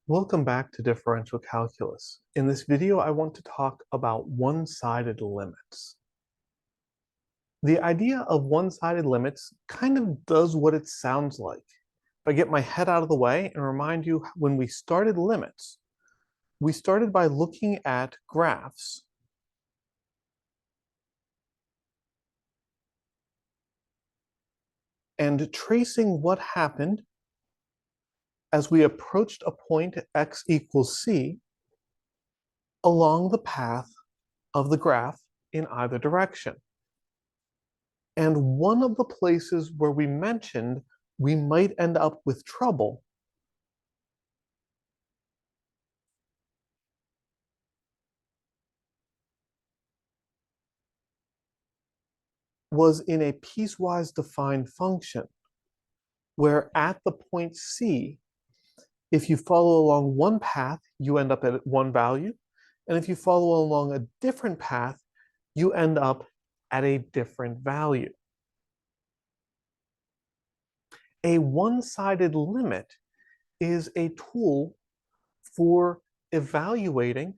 Welcome back to Differential Calculus. In this video, I want to talk about one-sided limits. The idea of one-sided limits kind of does what it sounds like. If I get my head out of the way and remind you when we started limits, we started by looking at graphs and tracing what happened as we approached a point x equals c along the path of the graph in either direction. And one of the places where we mentioned we might end up with trouble was in a piecewise defined function, where at the point C, if you follow along one path, you end up at one value. And if you follow along a different path, you end up at a different value. A one-sided limit is a tool for evaluating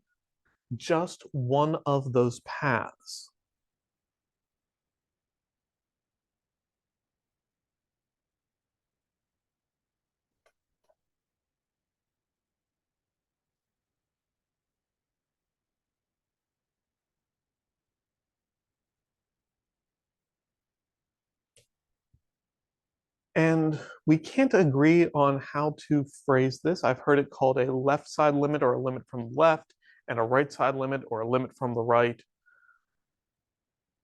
just one of those paths. And we can't agree on how to phrase this. I've heard it called a left side limit or a limit from the left, and a right side limit or a limit from the right.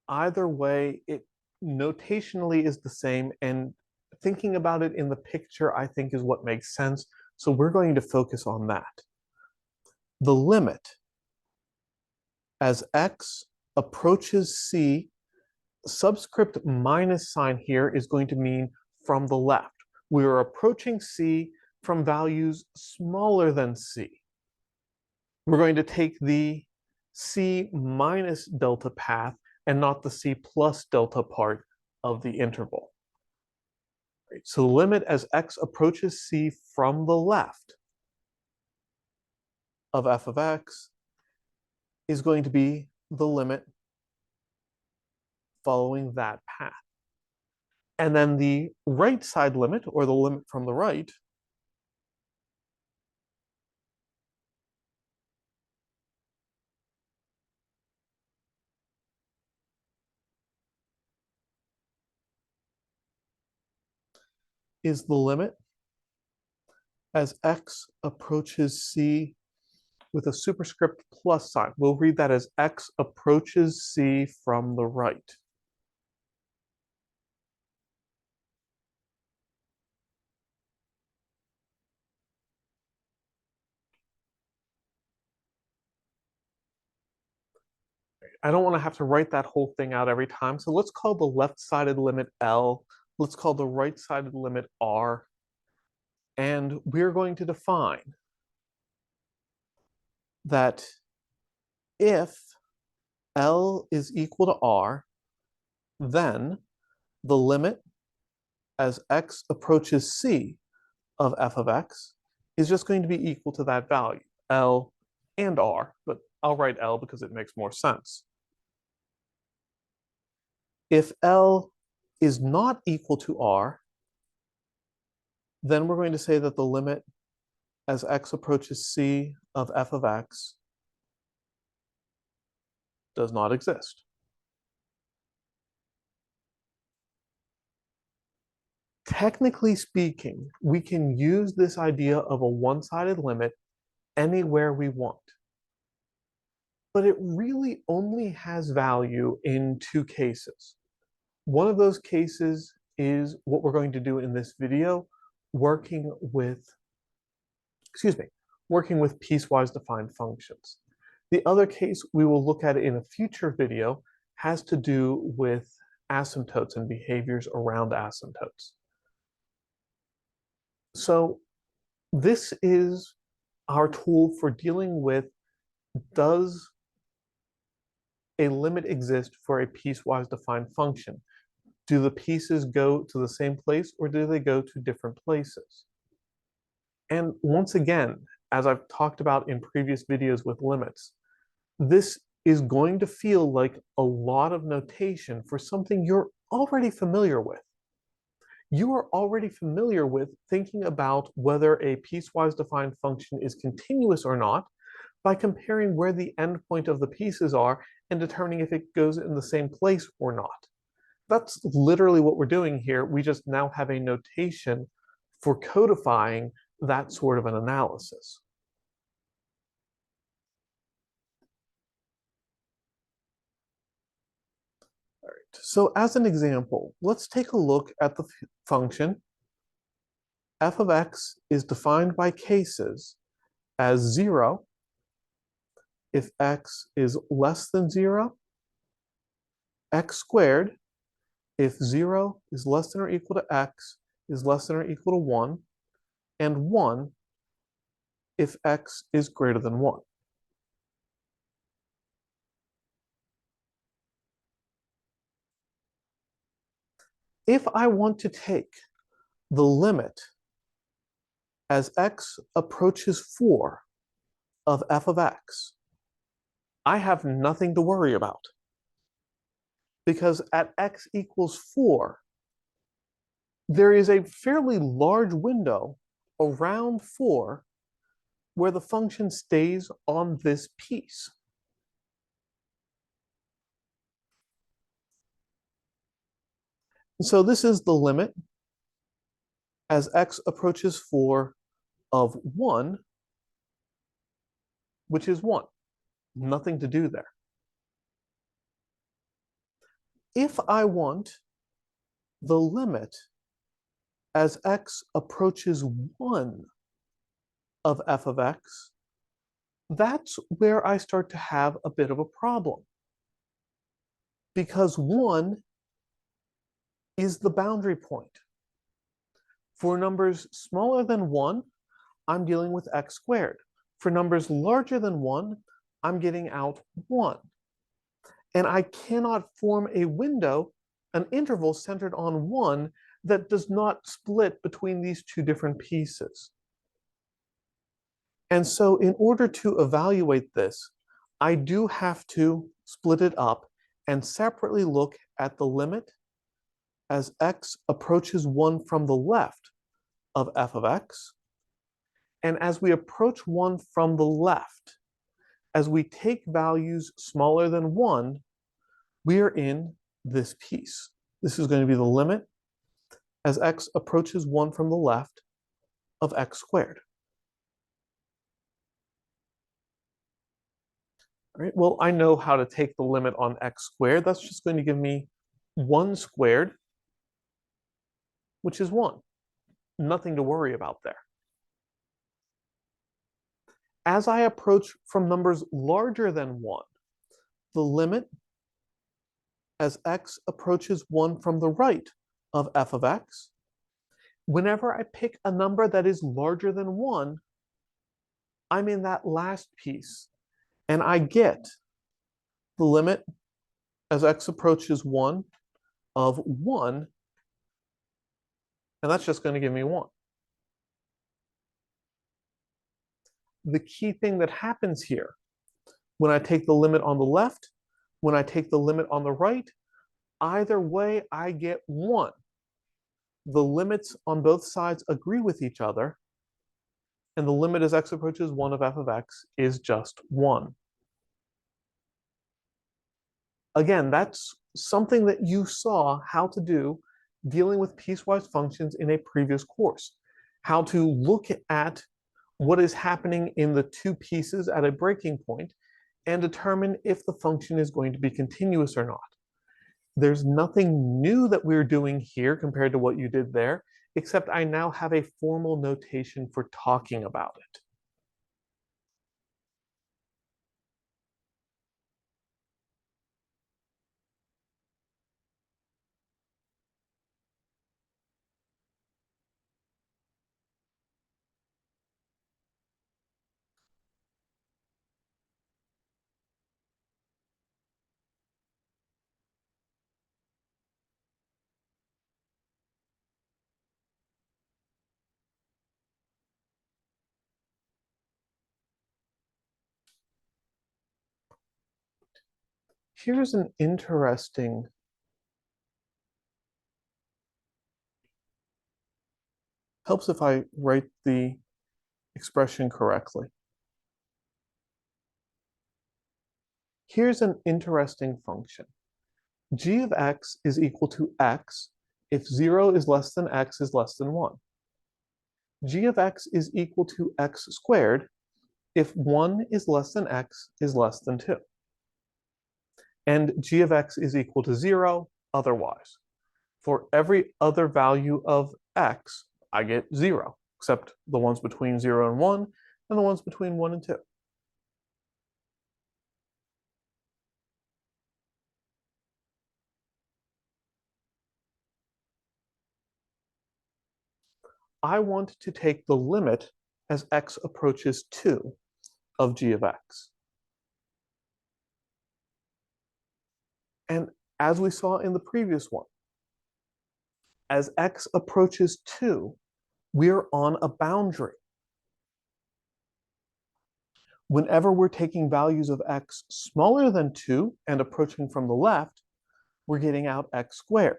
Either way, it notationally is the same, and thinking about it in the picture, I think, is what makes sense. So we're going to focus on that. The limit as x approaches c, subscript minus sign here is going to mean from the left. We are approaching c from values smaller than c. We're going to take the c minus delta path and not the c plus delta part of the interval. Right, so the limit as x approaches c from the left of f of x is going to be the limit following that path. And then the right side limit, or the limit from the right, is the limit as x approaches c with a superscript plus sign. We'll read that as x approaches c from the right. I don't want to have to write that whole thing out every time. So let's call the left-sided limit L. Let's call the right-sided limit R. And we're going to define that if L is equal to R, then the limit as x approaches c of f of x is just going to be equal to that value, L and R, but I'll write L because it makes more sense. If L is not equal to R, then we're going to say that the limit as x approaches c of f of x does not exist. Technically speaking, we can use this idea of a one-sided limit anywhere we want. But it really only has value in two cases. One of those cases is what we're going to do in this video, working with piecewise defined functions. The other case we will look at in a future video has to do with asymptotes and behaviors around asymptotes. So this is our tool for dealing with, does a limit exist for a piecewise defined function? Do the pieces go to the same place or do they go to different places? And once again, as I've talked about in previous videos with limits, this is going to feel like a lot of notation for something you're already familiar with. You are already familiar with thinking about whether a piecewise defined function is continuous or not by comparing where the endpoint of the pieces are and determining if it goes in the same place or not. That's literally what we're doing here. We just now have a notation for codifying that sort of an analysis. All right. So as an example, let's take a look at the function f of x is defined by cases as 0 if x is less than 0, x squared if 0 is less than or equal to x is less than or equal to 1, and 1 if x is greater than 1. If I want to take the limit as x approaches 4 of f of x, I have nothing to worry about. Because at x equals 4, there is a fairly large window around 4 where the function stays on this piece. So this is the limit as x approaches 4 of 1, which is 1. Nothing to do there. If I want the limit as x approaches 1 of f of x, that's where I start to have a bit of a problem. Because 1 is the boundary point. For numbers smaller than 1, I'm dealing with x squared. For numbers larger than 1, I'm getting out 1. And I cannot form a window, an interval centered on 1 that does not split between these two different pieces. And so in order to evaluate this, I do have to split it up and separately look at the limit as x approaches 1 from the left of f of x. And as we approach 1 from the left, as we take values smaller than 1, we are in this piece. This is going to be the limit as x approaches 1 from the left of x squared. All right, well, I know how to take the limit on x squared. That's just going to give me 1 squared, which is 1. Nothing to worry about there. As I approach from numbers larger than 1, the limit as x approaches 1 from the right of f of x, whenever I pick a number that is larger than 1, I'm in that last piece, and I get the limit as x approaches 1 of 1, and that's just going to give me 1. The key thing that happens here, when I take the limit on the left, when I take the limit on the right, either way I get 1. The limits on both sides agree with each other, and the limit as x approaches 1 of f of x is just 1. Again, that's something that you saw how to do dealing with piecewise functions in a previous course. How to look at what is happening in the two pieces at a breaking point and determine if the function is going to be continuous or not. There's nothing new that we're doing here compared to what you did there, except I now have a formal notation for talking about it. Here's an interesting helps if I write the expression correctly. Here's an interesting function. G of x is equal to x if 0 is less than x is less than 1. G of x is equal to x squared if 1 is less than x is less than 2. And g of x is equal to 0 otherwise. For every other value of x, I get 0, except the ones between 0 and 1 and the ones between 1 and 2. I want to take the limit as x approaches 2 of g of x. And as we saw in the previous one, as x approaches 2, we're on a boundary. Whenever we're taking values of x smaller than 2 and approaching from the left, we're getting out x squared.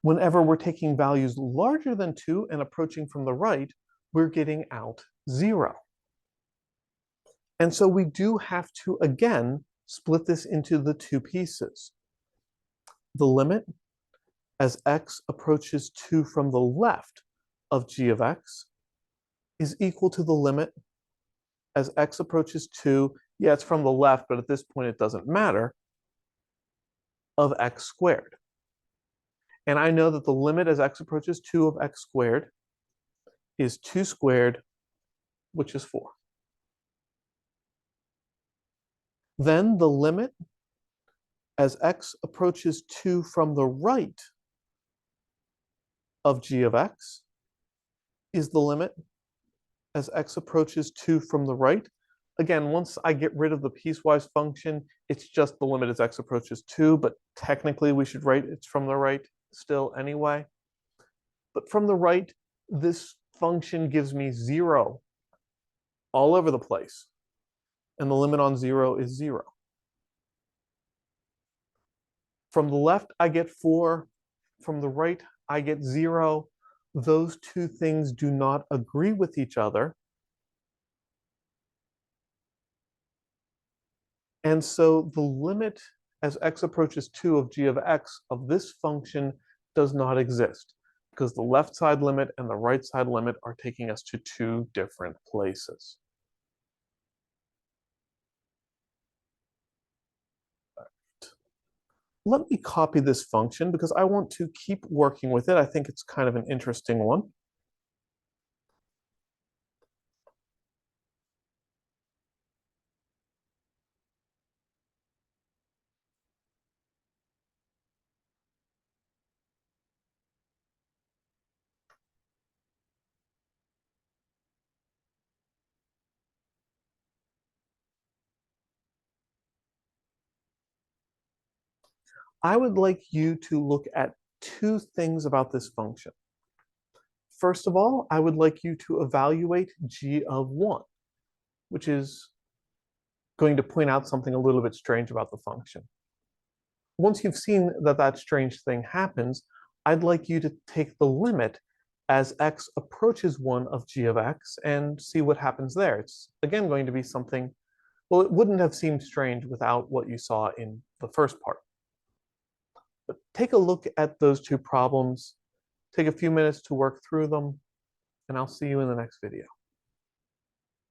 Whenever we're taking values larger than 2 and approaching from the right, we're getting out 0. And so we do have to, again, split this into the two pieces. The limit as x approaches 2 from the left of g of x is equal to the limit as x approaches 2, yeah, it's from the left, but at this point it doesn't matter, of x squared. And I know that the limit as x approaches 2 of x squared is 2 squared, which is 4. Then the limit as x approaches 2 from the right of g of x is the limit as x approaches 2 from the right. Again, once I get rid of the piecewise function, it's just the limit as x approaches 2, but technically we should write it's from the right still anyway. But from the right, this function gives me 0 all over the place. And the limit on 0 is 0. From the left, I get 4. From the right, I get 0. Those two things do not agree with each other. And so the limit as x approaches 2 of g of x of this function does not exist because the left side limit and the right side limit are taking us to two different places. Let me copy this function because I want to keep working with it. I think it's kind of an interesting one. I would like you to look at two things about this function. First of all, I would like you to evaluate g of 1, which is going to point out something a little bit strange about the function. Once you've seen that that strange thing happens, I'd like you to take the limit as x approaches 1 of g of x and see what happens there. It's, again, going to be something, well, it wouldn't have seemed strange without what you saw in the first part. But take a look at those two problems, take a few minutes to work through them, and I'll see you in the next video.